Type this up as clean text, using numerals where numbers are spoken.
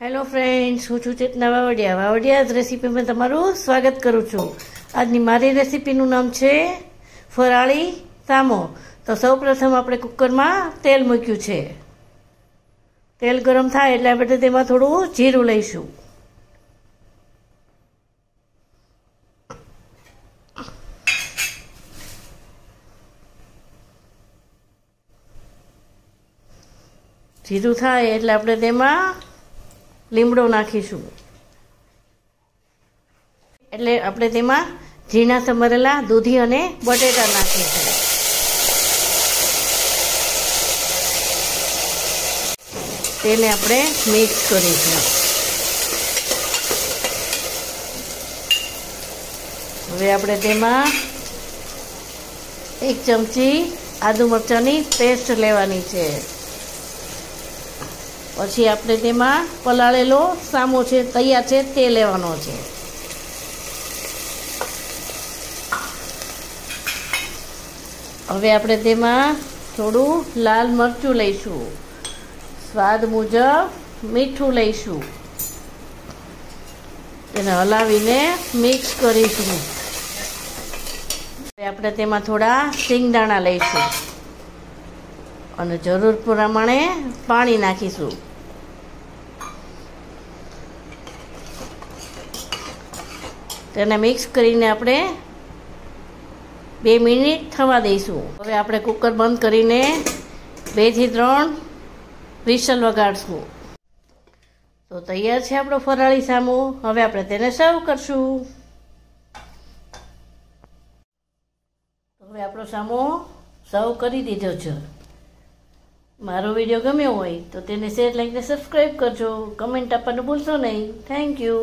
Hello friends, હું છું ચેતના વાવડિયા રેસીપીમાં તમારું સ્વાગત કરું છું। આજની મારી રેસીપીનું નામ છે ફરાળી સામો। તો સૌપ્રથમ આપણે કુકરમાં તેલ મૂક્યું છે। તેલ ગરમ થાય એટલે આપણે તેમાં થોડું જીરું લઈશું। જીરું થાય એટલે આપણે તેમાં લીમડો નાખીશું। એટલે આપણે તેમાં ઝીણા સમારેલા દૂધી અને બટેટા નાખીશું। તેને આપણે મિક્સ કરીશું। હવે આપણે તેમાં 1 ચમચી આદુ મરચાંની પેસ્ટ લેવાની છે। પછી આપણે તેમાં પલાળેલો સામો છે તૈયાર છે તે લેવાનો છે। હવે આપણે તેમાં થોડું લાલ મરચું લઈશું, સ્વાદ મુજબ મીઠું લઈશું, તેને હલાવીને મિક્સ કરીશું। હવે આપણે તેમાં થોડા સિંગદાણા લઈશું અને જરૂર પ્રમાણે પાણી નાખીશું। તેને મિક્સ કરીને આપણે 2 મિનિટ થવા દઈશું। હવે આપણે કુકર બંધ કરીને 2 થી 3 વિસલ વગાડશું। તો તૈયાર છે આપણો ફરાળી સામો। હવે આપણે તેને સર્વ કરશું। હવે આપણો સામો સર્વ કરી દીધો છે। મારો વિડીયો ગમ્યો હોય તો તેને શેર, લાઈક ને સબસ્ક્રાઈબ કરજો। કમેન્ટ આપવાનું ભૂલશો નહીં। Thank you.